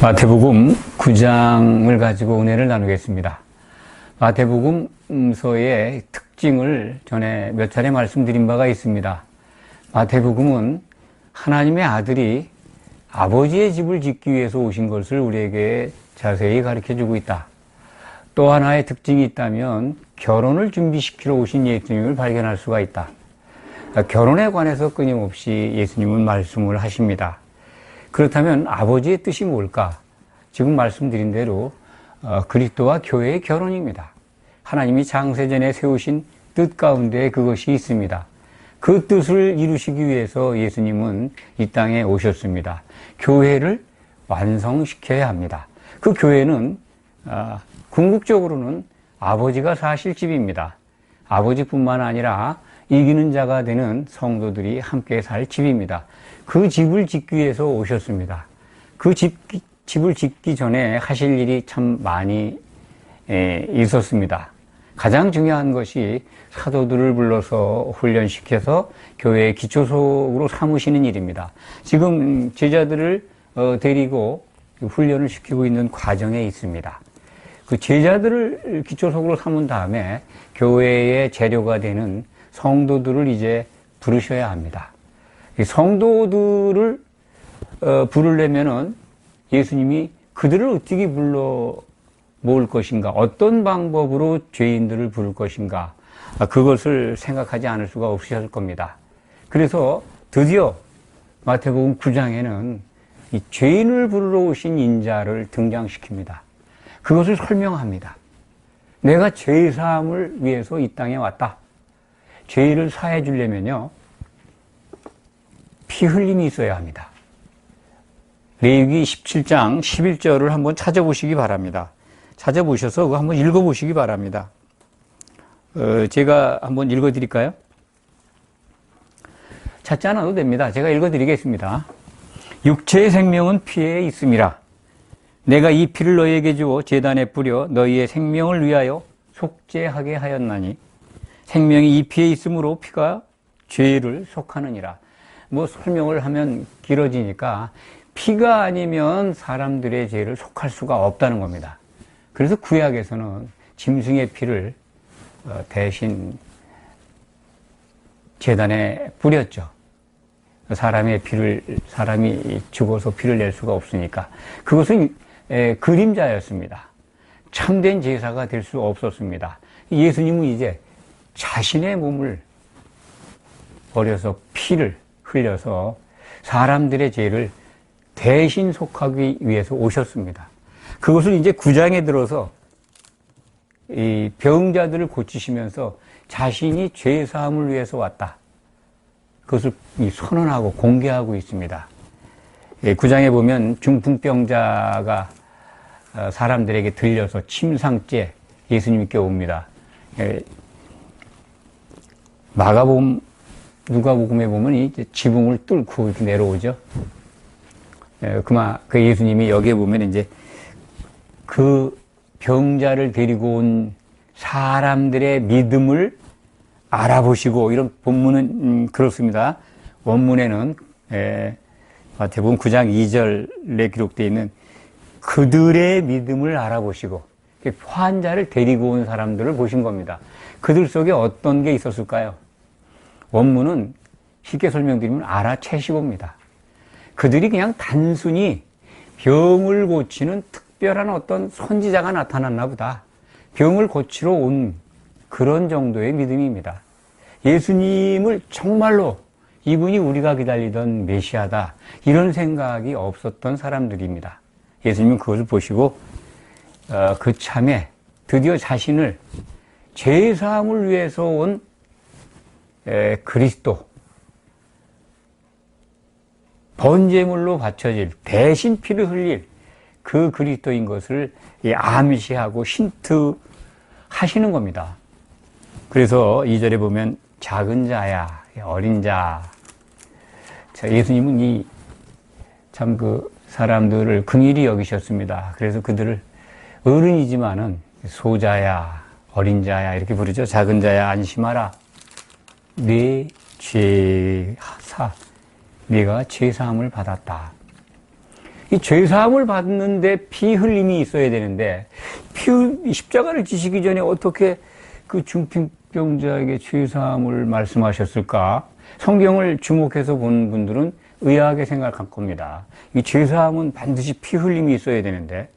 마태복음 9장을 가지고 은혜를 나누겠습니다. 마태복음서의 특징을 전에 몇 차례 말씀드린 바가 있습니다. 마태복음은 하나님의 아들이 아버지의 집을 짓기 위해서 오신 것을 우리에게 자세히 가르쳐주고 있다. 또 하나의 특징이 있다면 결혼을 준비시키러 오신 예수님을 발견할 수가 있다. 결혼에 관해서 끊임없이 예수님은 말씀을 하십니다. 그렇다면 아버지의 뜻이 뭘까? 지금 말씀드린 대로 그리스도와 교회의 결혼입니다. 하나님이 창세전에 세우신 뜻 가운데 그것이 있습니다. 그 뜻을 이루시기 위해서 예수님은 이 땅에 오셨습니다. 교회를 완성시켜야 합니다. 그 교회는 궁극적으로는 아버지가 사실 집입니다. 아버지뿐만 아니라 이기는 자가 되는 성도들이 함께 살 집입니다. 그 집을 짓기 위해서 오셨습니다. 그 집을 짓기 전에 하실 일이 참 많이 있었습니다. 가장 중요한 것이 사도들을 불러서 훈련시켜서 교회의 기초속으로 삼으시는 일입니다. 지금 제자들을 데리고 훈련을 시키고 있는 과정에 있습니다. 그 제자들을 기초속으로 삼은 다음에 교회의 재료가 되는 성도들을 이제 부르셔야 합니다. 성도들을 부르려면은 예수님이 그들을 어떻게 불러 모을 것인가, 어떤 방법으로 죄인들을 부를 것인가, 그것을 생각하지 않을 수가 없으셨을 겁니다. 그래서 드디어 마태복음 9장에는 이 죄인을 부르러 오신 인자를 등장시킵니다. 그것을 설명합니다. 내가 죄사함을 위해서 이 땅에 왔다. 죄를 사해 주려면요, 피 흘림이 있어야 합니다. 레위기 17장 11절을 한번 찾아보시기 바랍니다. 찾아보셔서 그거 한번 읽어보시기 바랍니다. 제가 한번 읽어드릴까요? 찾지 않아도 됩니다. 제가 읽어드리겠습니다. 육체의 생명은 피에 있음이라. 내가 이 피를 너희에게 주어 제단에 뿌려 너희의 생명을 위하여 속죄하게 하였나니 생명이 이 피에 있으므로 피가 죄를 속하느니라. 뭐 설명을 하면 길어지니까 피가 아니면 사람들의 죄를 속할 수가 없다는 겁니다. 그래서 구약에서는 짐승의 피를 대신 제단에 뿌렸죠. 사람이 죽어서 피를 낼 수가 없으니까. 그것은 그림자였습니다. 참된 제사가 될 수 없었습니다. 예수님은 이제 자신의 몸을 버려서 피를 흘려서 사람들의 죄를 대신 속하기 위해서 오셨습니다. 그것을 이제 9장에 들어서 이 병자들을 고치시면서 자신이 죄사함을 위해서 왔다. 그것을 선언하고 공개하고 있습니다. 9장에 보면 중풍병자가 사람들에게 들려서 침상째 예수님께 옵니다. 누가복음에 보면 이제 지붕을 뚫고 이렇게 내려오죠. 그 예수님이 여기에 보면 이제 그 병자를 데리고 온 사람들의 믿음을 알아보시고, 이런 본문은 그렇습니다. 원문에는 마태복음 9장 2절에 기록되어 있는 그들의 믿음을 알아보시고, 환자를 데리고 온 사람들을 보신 겁니다. 그들 속에 어떤 게 있었을까요? 원문은 쉽게 설명드리면 알아채시고입니다. 그들이 그냥 단순히 병을 고치는 특별한 어떤 선지자가 나타났나 보다. 병을 고치러 온 그런 정도의 믿음입니다. 예수님을 정말로 이분이 우리가 기다리던 메시아다, 이런 생각이 없었던 사람들입니다. 예수님은 그것을 보시고 그 참에 드디어 자신을 죄사함을 위해서 온 그리스도, 번제물로 바쳐질, 대신 피를 흘릴 그 그리스도인 것을 암시하고 힌트하시는 겁니다. 그래서 2절에 보면 작은 자야, 어린 자. 자, 예수님은 참 사람들을 긍휼히 여기셨습니다. 그래서 그들을 어른이지만은 소자야, 어린 자야 이렇게 부르죠. 작은 자야, 안심하라. 네 죄사, 네가 죄사함을 받았다. 이 죄사함을 받는데 피 흘림이 있어야 되는데 십자가를 지시기 전에 어떻게 그 중풍병자에게 죄사함을 말씀하셨을까? 성경을 주목해서 본 분들은 의아하게 생각할 겁니다. 이 죄사함은 반드시 피 흘림이 있어야 되는데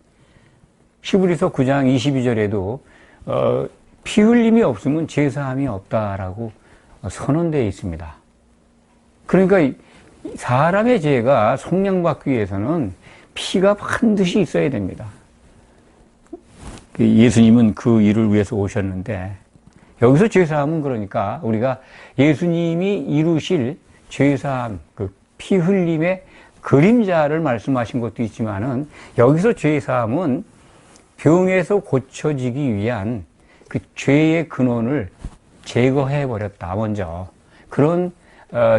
히브리서 9장 22절에도 피 흘림이 없으면 죄사함이 없다라고 선언되어 있습니다. 그러니까 사람의 죄가 속량받기 위해서는 피가 반드시 있어야 됩니다. 예수님은 그 일을 위해서 오셨는데 여기서 죄사함은 그러니까 우리가 예수님이 이루실 죄사함, 그 피 흘림의 그림자를 말씀하신 것도 있지만은 여기서 죄사함은 병에서 고쳐지기 위한 그 죄의 근원을 제거해 버렸다. 먼저 그런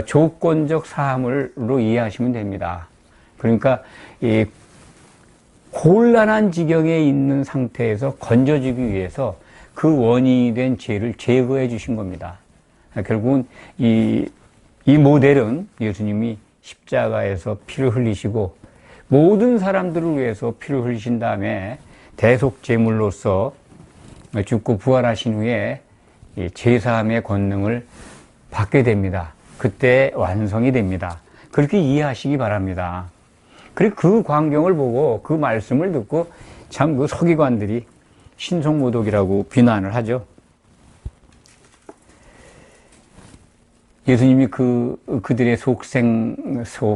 조건적 사함으로 이해하시면 됩니다. 그러니까 이 곤란한 지경에 있는 상태에서 건져지기 위해서 그 원인이 된 죄를 제거해 주신 겁니다. 결국은 이 모델은 예수님이 십자가에서 피를 흘리시고 모든 사람들을 위해서 피를 흘리신 다음에 대속제물로서 죽고 부활하신 후에 제사함의 권능을 받게 됩니다. 그때 완성이 됩니다. 그렇게 이해하시기 바랍니다. 그리고 그 광경을 보고 그 말씀을 듣고 참 그 서기관들이 신성모독이라고 비난을 하죠. 예수님이 그들의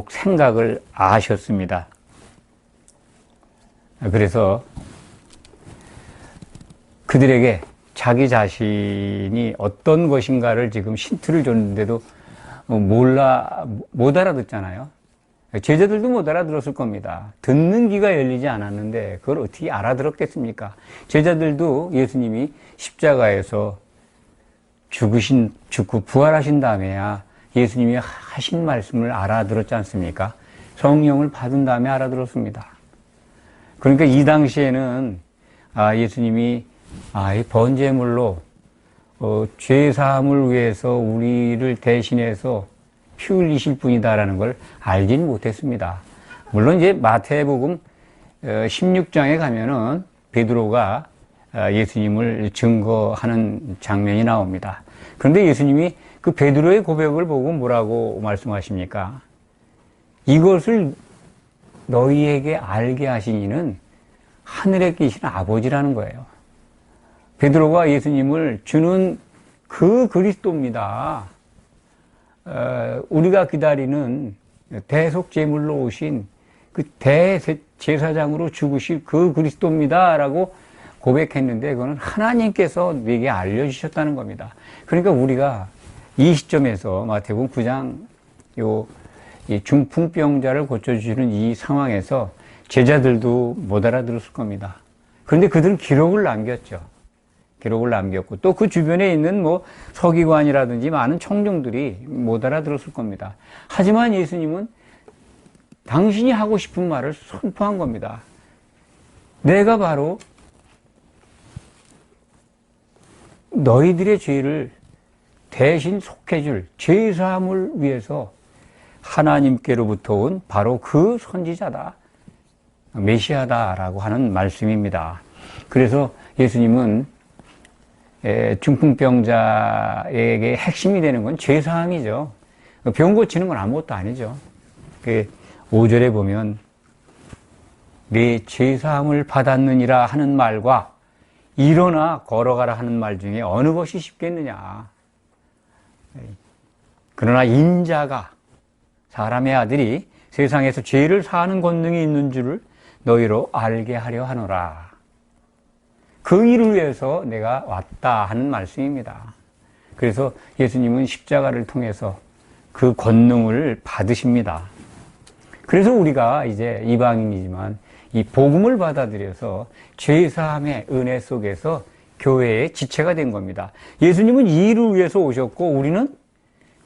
생각을 아셨습니다. 그래서 그들에게 자기 자신이 어떤 것인가를 지금 힌트를 줬는데도 못 알아듣잖아요. 제자들도 못 알아들었을 겁니다. 듣는 귀가 열리지 않았는데 그걸 어떻게 알아들었겠습니까? 제자들도 예수님이 십자가에서 죽고 부활하신 다음에야 예수님이 하신 말씀을 알아들었지 않습니까? 성령을 받은 다음에 알아들었습니다. 그러니까 이 당시에는 예수님이 이 번제물로 죄사함을 위해서 우리를 대신해서 피 흘리실 분이다라는 걸 알지는 못했습니다. 물론 이제 마태복음 16장에 가면은 베드로가 예수님을 증거하는 장면이 나옵니다. 그런데 예수님이 그 베드로의 고백을 보고 뭐라고 말씀하십니까? 이것을 너희에게 알게 하신 이는 하늘에 계신 아버지라는 거예요. 베드로가 예수님을 주는 그 그리스도입니다. 우리가 기다리는 대속제물로 오신 그 대제사장으로 죽으실 그 그리스도입니다라고 고백했는데 그거는 하나님께서 내게 알려주셨다는 겁니다. 그러니까 우리가 이 시점에서 마태복음 9장 이 중풍병자를 고쳐주시는 이 상황에서 제자들도 못 알아들었을 겁니다. 그런데 그들은 기록을 남겼죠. 기록을 남겼고 또 그 주변에 있는 뭐 서기관이라든지 많은 청중들이 못 알아들었을 겁니다. 하지만 예수님은 당신이 하고 싶은 말을 선포한 겁니다. 내가 바로 너희들의 죄를 대신 속해줄 죄사함을 위해서 하나님께로부터 온 바로 그 선지자다. 메시아다라고 하는 말씀입니다. 그래서 예수님은 중풍병자에게 핵심이 되는 건 죄사함이죠. 병 고치는 건 아무것도 아니죠. 5절에 보면 내 죄사함을 받았느니라 하는 말과 일어나 걸어가라 하는 말 중에 어느 것이 쉽겠느냐. 그러나 인자가 사람의 아들이 세상에서 죄를 사하는 권능이 있는 줄을 너희로 알게 하려 하노라. 그 일을 위해서 내가 왔다 하는 말씀입니다. 그래서 예수님은 십자가를 통해서 그 권능을 받으십니다. 그래서 우리가 이제 이방인이지만 이 복음을 받아들여서 죄사함의 은혜 속에서 교회의 지체가 된 겁니다. 예수님은 이 일을 위해서 오셨고 우리는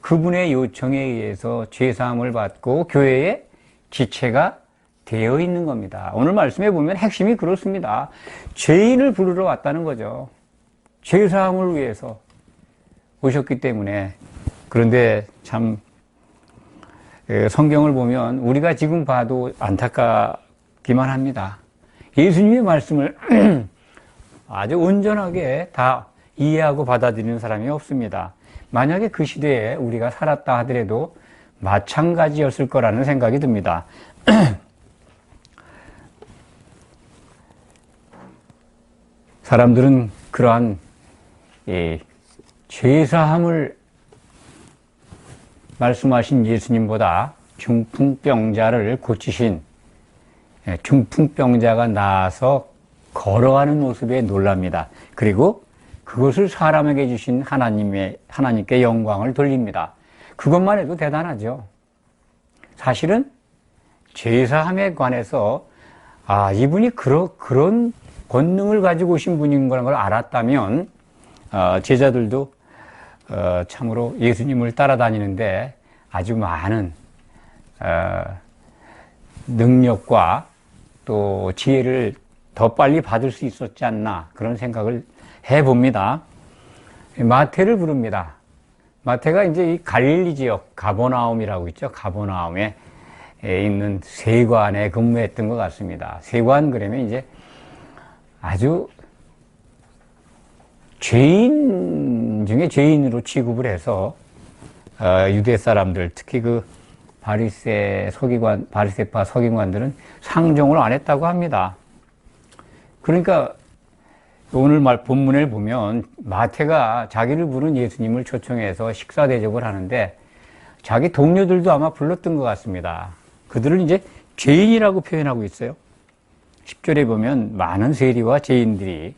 그분의 요청에 의해서 죄사함을 받고 교회의 지체가 되어 있는 겁니다. 오늘 말씀에 보면 핵심이 그렇습니다. 죄인을 부르러 왔다는 거죠. 죄사함을 위해서 오셨기 때문에. 그런데 참 성경을 보면 우리가 지금 봐도 안타깝기만 합니다. 예수님의 말씀을 아주 온전하게 다 이해하고 받아들이는 사람이 없습니다. 만약에 그 시대에 우리가 살았다 하더라도 마찬가지였을 거라는 생각이 듭니다. 사람들은 그러한 죄사함을 말씀하신 예수님보다 중풍병자를 고치신 중풍병자가 나아서 걸어가는 모습에 놀랍니다. 그리고 그것을 사람에게 주신 하나님께 영광을 돌립니다. 그것만 해도 대단하죠. 사실은 죄사함에 관해서 이분이 그런 권능을 가지고 오신 분인 걸 알았다면 제자들도 참으로 예수님을 따라다니는데 아주 많은 능력과 또 지혜를 더 빨리 받을 수 있었지 않나 그런 생각을 해봅니다. 마태를 부릅니다. 마태가 이제 이 갈릴리 지역 가버나움이라고 있죠. 가버나움에 있는 세관에 근무했던 것 같습니다. 세관 그러면 이제 아주 죄인 중에 죄인으로 취급을 해서 유대 사람들 특히 그 바리새파 서기관들은 상종을 안 했다고 합니다. 그러니까 오늘 본문을 보면 마태가 자기를 부른 예수님을 초청해서 식사 대접을 하는데 자기 동료들도 아마 불렀던 것 같습니다. 그들을 이제 죄인이라고 표현하고 있어요. 10절에 보면 많은 세리와 죄인들이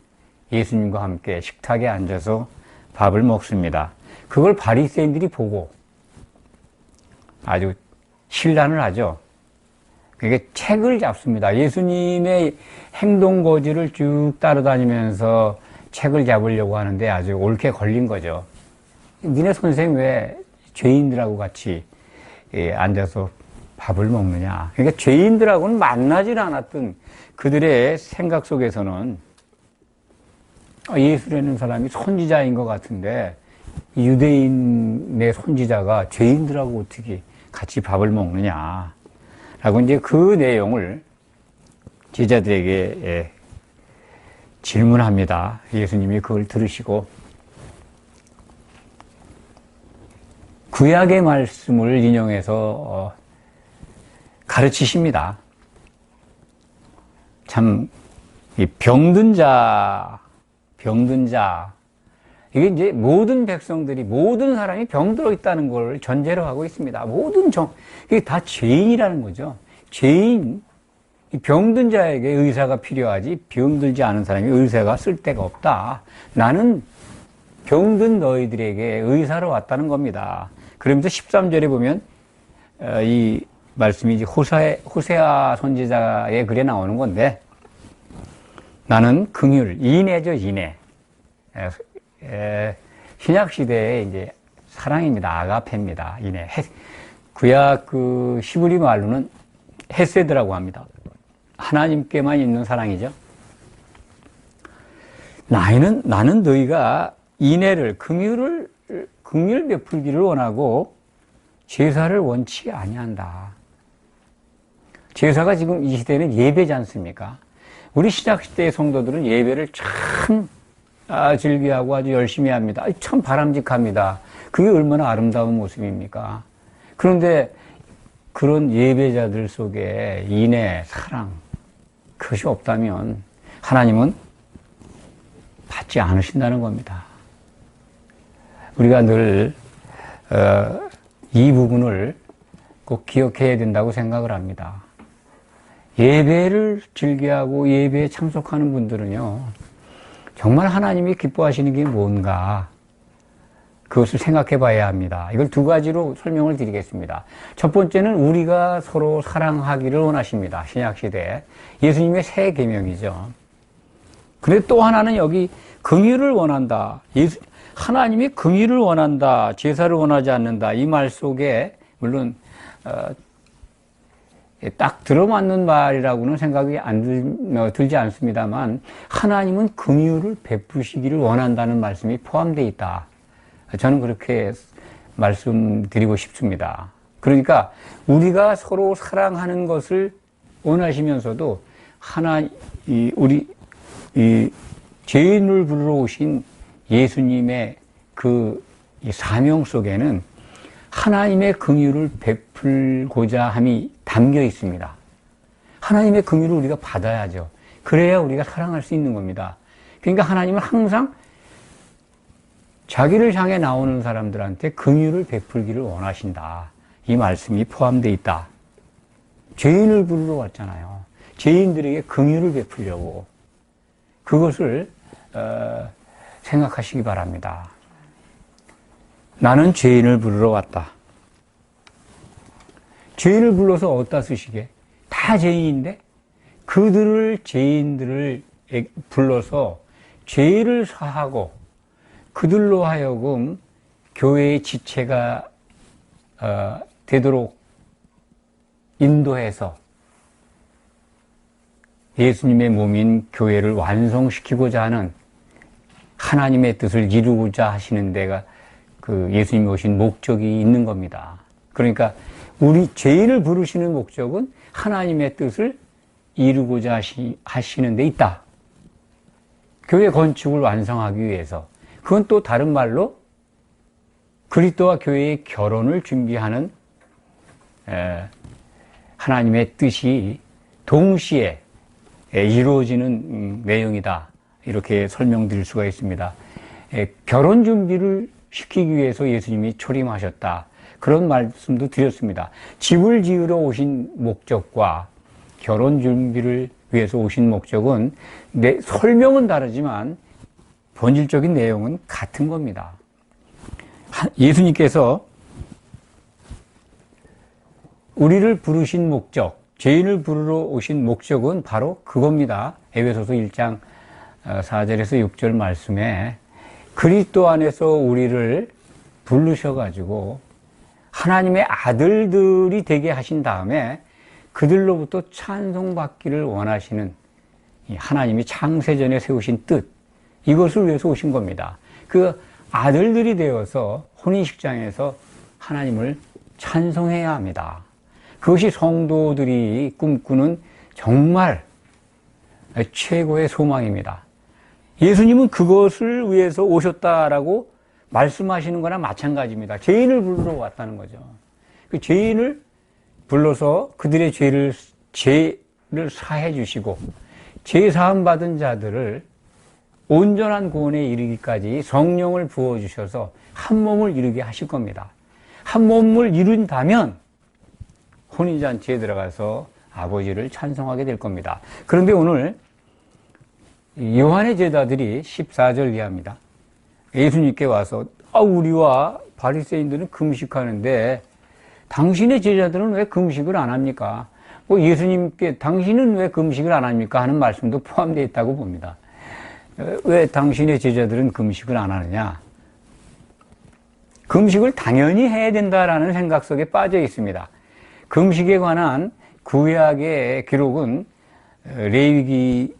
예수님과 함께 식탁에 앉아서 밥을 먹습니다. 그걸 바리새인들이 보고 아주 신란을 하죠. 그게 책을 잡습니다. 예수님의 행동 거지를 쭉 따라다니면서 책을 잡으려고 하는데 아주 옳게 걸린 거죠. 니네 선생 왜 죄인들하고 같이 앉아서 밥을 먹느냐. 그러니까 죄인들하고는 만나질 않았던 그들의 생각 속에서는 예수라는 사람이 선지자인 것 같은데 유대인의 선지자가 죄인들하고 어떻게 같이 밥을 먹느냐. 라고 이제 그 내용을 제자들에게 질문합니다. 예수님이 그걸 들으시고 구약의 말씀을 인용해서 가르치십니다. 참, 이 병든 자, 이게 이제 모든 백성들이, 모든 사람이 병들어 있다는 걸 전제로 하고 있습니다. 이게 다 죄인이라는 거죠. 죄인, 병든 자에게 의사가 필요하지, 병들지 않은 사람이 의사가 쓸 데가 없다. 나는 병든 너희들에게 의사로 왔다는 겁니다. 그러면서 13절에 보면, 이 말씀이 이제 호세아 선지자의 글에 나오는 건데, 나는 인애죠, 인애. 신약시대의 이제 사랑입니다. 아가페입니다. 인애. 구약 그 히브리 말로는 헤세드라고 합니다. 하나님께만 있는 사랑이죠. 나는 너희가 인애를, 긍휼 베풀기를 원하고 제사를 원치 아니한다. 제사가 지금 이 시대는 예배지 않습니까? 우리 신약시대의 성도들은 예배를 참 즐겨하고 아주 열심히 합니다. 참 바람직합니다. 그게 얼마나 아름다운 모습입니까? 그런데 그런 예배자들 속에 인애, 사랑, 그것이 없다면 하나님은 받지 않으신다는 겁니다. 우리가 늘 이 부분을 꼭 기억해야 된다고 생각을 합니다. 예배를 즐겨하고 예배에 참석하는 분들은요, 정말 하나님이 기뻐하시는 게 뭔가 그것을 생각해 봐야 합니다. 이걸 두 가지로 설명을 드리겠습니다. 첫 번째는 우리가 서로 사랑하기를 원하십니다. 신약시대에 예수님의 새 계명이죠. 그런데 또 하나는 여기 긍휼을 원한다. 하나님이 긍휼을 원한다. 제사를 원하지 않는다. 이 말 속에 물론 딱 들어맞는 말이라고는 생각이 들지 않습니다만 하나님은 긍휼을 베푸시기를 원한다는 말씀이 포함되어 있다. 저는 그렇게 말씀드리고 싶습니다. 그러니까 우리가 서로 사랑하는 것을 원하시면서도 우리 죄인을 부르러 오신 예수님의 그 사명 속에는 하나님의 긍휼을 베풀고자 함이 담겨 있습니다. 하나님의 긍휼을 우리가 받아야죠. 그래야 우리가 사랑할 수 있는 겁니다. 그러니까 하나님은 항상 자기를 향해 나오는 사람들한테 긍휼을 베풀기를 원하신다. 이 말씀이 포함되어 있다. 죄인을 부르러 왔잖아요. 죄인들에게 긍휼을 베풀려고. 그것을 생각하시기 바랍니다. 나는 죄인을 부르러 왔다. 죄인을 불러서 어디다 쓰시게? 다 죄인인데 죄인들을 불러서 죄를 사하고 그들로 하여금 교회의 지체가 되도록 인도해서 예수님의 몸인 교회를 완성시키고자 하는 하나님의 뜻을 이루고자 하시는 데가 그 예수님이 오신 목적이 있는 겁니다. 그러니까 우리 죄인을 부르시는 목적은 하나님의 뜻을 이루고자 하시는 데 있다. 교회 건축을 완성하기 위해서. 그건 또 다른 말로 그리스도와 교회의 결혼을 준비하는 하나님의 뜻이 동시에 이루어지는 내용이다. 이렇게 설명드릴 수가 있습니다. 결혼 준비를 시키기 위해서 예수님이 초림하셨다. 그런 말씀도 드렸습니다. 집을 지으러 오신 목적과 결혼 준비를 위해서 오신 목적은 설명은 다르지만 본질적인 내용은 같은 겁니다. 예수님께서 우리를 부르신 목적, 죄인을 부르러 오신 목적은 바로 그겁니다. 에베소서 1장 4절에서 6절 말씀에 그리스도 안에서 우리를 부르셔가지고 하나님의 아들들이 되게 하신 다음에 그들로부터 찬송받기를 원하시는 하나님이 창세전에 세우신 뜻, 이것을 위해서 오신 겁니다. 그 아들들이 되어서 혼인식장에서 하나님을 찬송해야 합니다. 그것이 성도들이 꿈꾸는 정말 최고의 소망입니다. 예수님은 그것을 위해서 오셨다라고 말씀하시는 거나 마찬가지입니다. 죄인을 부르러 왔다는 거죠. 그 죄인을 불러서 그들의 죄를 사해 주시고 죄 사함 받은 자들을 온전한 구원에 이르기까지 성령을 부어 주셔서 한 몸을 이루게 하실 겁니다. 한 몸을 이룬다면 혼인잔치에 들어가서 아버지를 찬송하게 될 겁니다. 그런데 오늘 요한의 제자들이 14절 이하입니다. 예수님께 와서 우리와 바리새인들은 금식하는데 당신의 제자들은 왜 금식을 안 합니까? 예수님께 당신은 왜 금식을 안 합니까? 하는 말씀도 포함되어 있다고 봅니다. 왜 당신의 제자들은 금식을 안 하느냐? 금식을 당연히 해야 된다라는 생각 속에 빠져 있습니다. 금식에 관한 구약의 기록은 레위기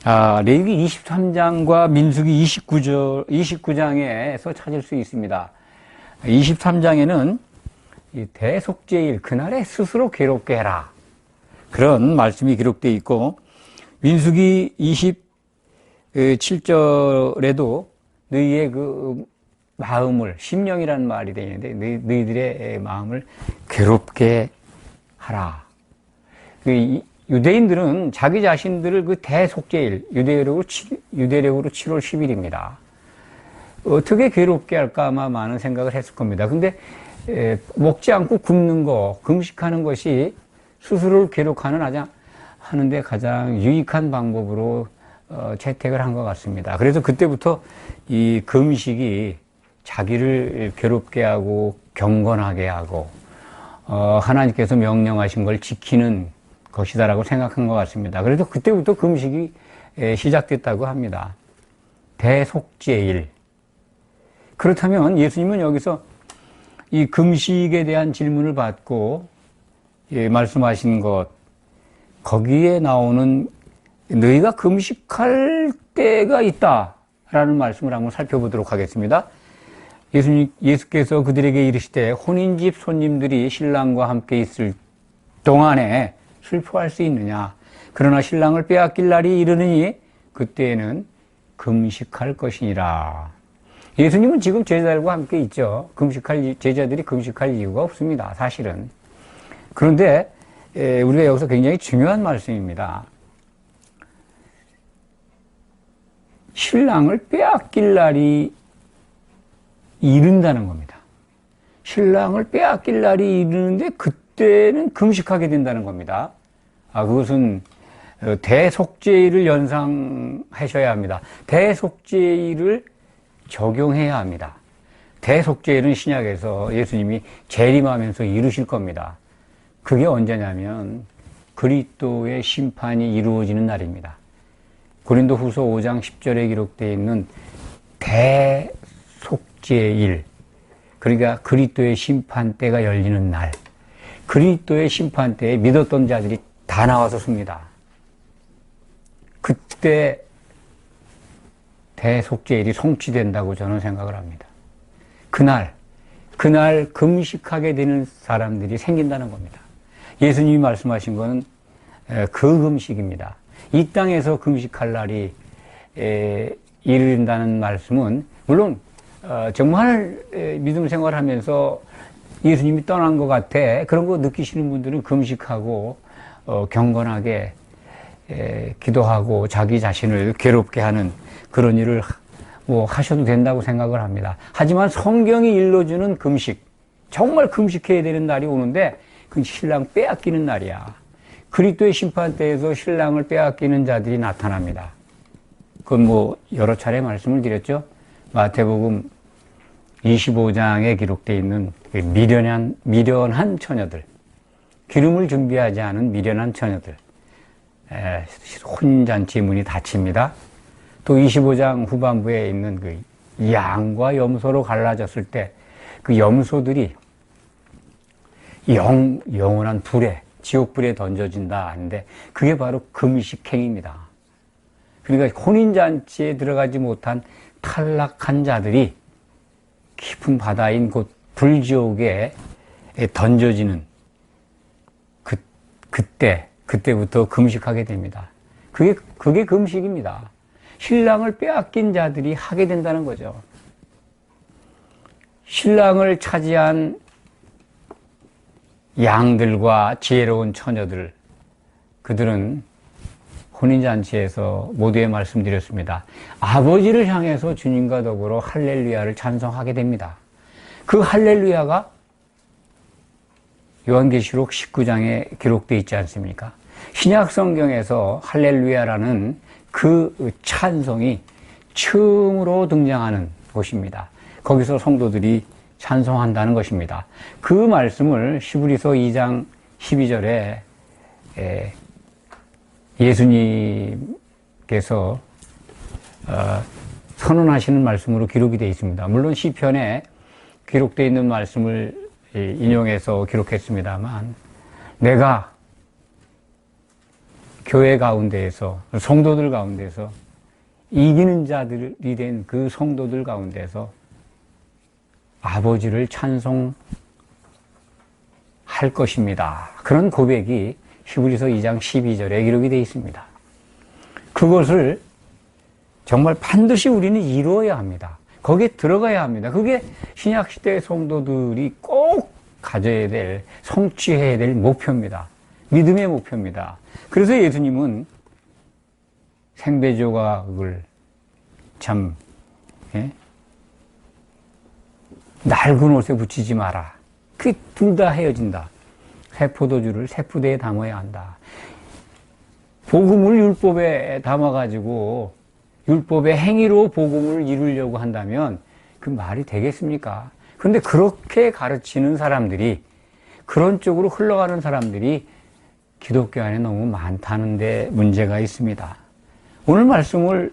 23장과 민수기 29장에서 찾을 수 있습니다. 23장에는 대속죄일 그날에 스스로 괴롭게 해라. 그런 말씀이 기록되어 있고 민수기 27절에도 너희의 그 마음을 심령이라는 말이 되어 있는데 너희들의 마음을 괴롭게 하라. 유대인들은 자기 자신들을 그 대속죄일 유대력으로 7월 10일입니다. 어떻게 괴롭게 할까 아마 많은 생각을 했을 겁니다. 근데 먹지 않고 굶는 거, 금식하는 것이 스스로를 하는데 가장 유익한 방법으로 채택을 한 것 같습니다. 그래서 그때부터 이 금식이 자기를 괴롭게 하고 경건하게 하고 하나님께서 명령하신 걸 지키는 것이다라고 생각한 것 같습니다. 그래서 그때부터 금식이 시작됐다고 합니다. 대속죄일. 그렇다면 예수님은 여기서 이 금식에 대한 질문을 받고 말씀하신 것, 거기에 나오는 너희가 금식할 때가 있다라는 말씀을 한번 살펴보도록 하겠습니다. 예수께서 그들에게 이르시되 혼인집 손님들이 신랑과 함께 있을 동안에 슬퍼할 수 있느냐. 그러나 신랑을 빼앗길 날이 이르느니 그때에는 금식할 것이니라. 예수님은 지금 제자들과 함께 있죠. 제자들이 금식할 이유가 없습니다. 사실은. 그런데 우리가 여기서 굉장히 중요한 말씀입니다. 신랑을 빼앗길 날이 이른다는 겁니다. 신랑을 빼앗길 날이 이르는데 그때는 금식하게 된다는 겁니다. 그것은 대속죄를 연상하셔야 합니다. 대속죄를 적용해야 합니다. 대속죄는 신약에서 예수님이 재림하면서 이루실 겁니다. 그게 언제냐면 그리스도의 심판이 이루어지는 날입니다. 고린도후서 5장 10절에 기록되어 있는 대속죄일, 그러니까 그리스도의 심판대가 열리는 날, 그리스도의 심판대에 믿었던 자들이 다 나와서 섭니다. 그때 대속죄일이 성취된다고 저는 생각을 합니다. 그날 금식하게 되는 사람들이 생긴다는 겁니다. 예수님이 말씀하신 것은 그 금식입니다. 이 땅에서 금식할 날이 이른다는 말씀은 물론 정말 믿음 생활하면서 예수님이 떠난 것 같아 그런 거 느끼시는 분들은 금식하고 경건하게 기도하고 자기 자신을 괴롭게 하는 그런 일을 하셔도 된다고 생각을 합니다. 하지만 성경이 일러주는 금식, 정말 금식해야 되는 날이 오는데 그 신랑 빼앗기는 날이야. 그리스도의 심판대에서 신랑을 빼앗기는 자들이 나타납니다. 그건 여러 차례 말씀을 드렸죠. 마태복음 25장에 기록되어 있는 미련한 처녀들, 기름을 준비하지 않은 미련한 처녀들, 혼인잔치 문이 닫힙니다. 또 25장 후반부에 있는 그 양과 염소로 갈라졌을 때 그 염소들이 영원한 불에, 지옥불에 던져진다 하는데 그게 바로 금식행입니다. 그러니까 혼인잔치에 들어가지 못한 탈락한 자들이 깊은 바다인 곳 불지옥에 던져지는 그때부터 금식하게 됩니다. 그게 금식입니다. 신랑을 빼앗긴 자들이 하게 된다는 거죠. 신랑을 차지한 양들과 지혜로운 처녀들, 그들은 혼인잔치에서 모두에 말씀드렸습니다. 아버지를 향해서 주님과 더불어 할렐루야를 찬송하게 됩니다. 그 할렐루야가 요한계시록 19장에 기록되어 있지 않습니까? 신약 성경에서 할렐루야라는 그 찬송이 처음으로 등장하는 곳입니다. 거기서 성도들이 찬송한다는 것입니다. 그 말씀을 히브리서 2장 12절에 예수님께서 선언하시는 말씀으로 기록이 되어 있습니다. 물론 시편에 기록되어 있는 말씀을 인용해서 기록했습니다만, 내가 교회 가운데에서, 성도들 가운데서 이기는 자들이 된 그 성도들 가운데서 아버지를 찬송할 것입니다. 그런 고백이 히브리서 2장 12절에 기록이 되어 있습니다. 그것을 정말 반드시 우리는 이루어야 합니다. 거기에 들어가야 합니다. 그게 신약시대의 성도들이 꼭 가져야 될, 성취해야 될 목표입니다. 믿음의 목표입니다. 그래서 예수님은 생배조각을 참 낡은 옷에 붙이지 마라. 그 둘 다 헤어진다. 새 포도주를 새 푸대에 담아야 한다. 복음을 율법에 담아가지고 율법의 행위로 복음을 이루려고 한다면 그 말이 되겠습니까? 그런데 그렇게 가르치는 사람들이, 그런 쪽으로 흘러가는 사람들이 기독교 안에 너무 많다는 데 문제가 있습니다. 오늘 말씀을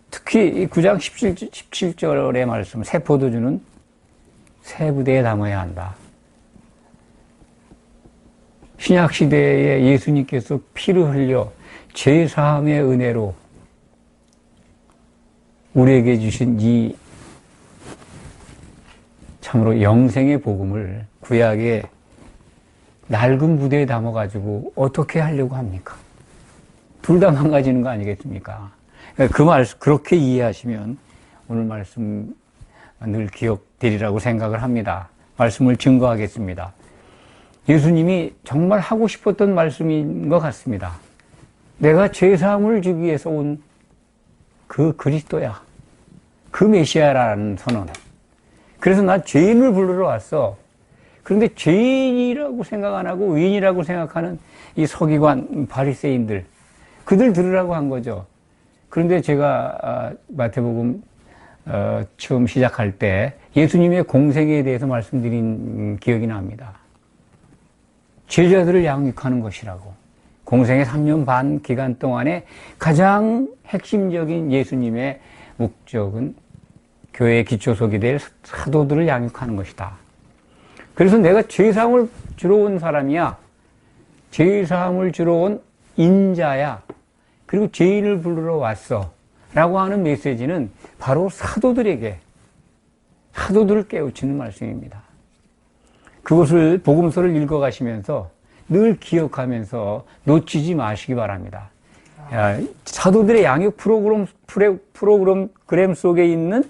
특히 9장 17절의 말씀, 새 포도주는 새 부대에 담아야 한다. 신약시대에 예수님께서 피를 흘려 죄사함의 은혜로 우리에게 주신 이 참으로 영생의 복음을 구약의 낡은 부대에 담아가지고 어떻게 하려고 합니까? 둘 다 망가지는 거 아니겠습니까? 그 말씀, 그렇게 이해하시면 오늘 말씀 늘 기억되리라고 생각을 합니다. 말씀을 증거하겠습니다. 예수님이 정말 하고 싶었던 말씀인 것 같습니다. 내가 죄사함을 주기 위해서 온 그 그리스도야. 그 메시아라는 선언. 그래서 나 죄인을 부르러 왔어. 그런데 죄인이라고 생각 안 하고 의인이라고 생각하는 이 서기관, 바리새인들, 그들 들으라고 한 거죠. 그런데 제가 마태복음 처음 시작할 때 예수님의 공생에 대해서 말씀드린 기억이 납니다. 제자들을 양육하는 것이라고. 공생의 3년 반 기간 동안에 가장 핵심적인 예수님의 목적은 교회의 기초석이 될 사도들을 양육하는 것이다. 그래서 내가 죄사함을 주러 온 사람이야. 죄사함을 주러 온 인자야. 그리고 죄인을 부르러 왔어. 라고 하는 메시지는 바로 사도들에게, 사도들을 깨우치는 말씀입니다. 그것을, 복음서를 읽어가시면서 늘 기억하면서 놓치지 마시기 바랍니다. 사도들의 양육 프로그램 속에 있는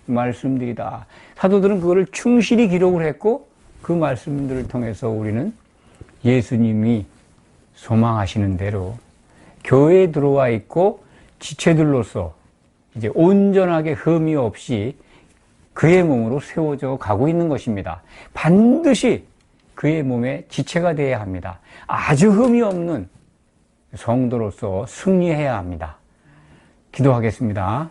말씀들이다. 사도들은 그거를 충실히 기록을 했고 그 말씀들을 통해서 우리는 예수님이 소망하시는 대로 교회에 들어와 있고 지체들로서 이제 온전하게 흠이 없이 그의 몸으로 세워져 가고 있는 것입니다. 반드시 그의 몸의 지체가 되어야 합니다. 아주 흠이 없는 성도로서 승리해야 합니다. 기도하겠습니다.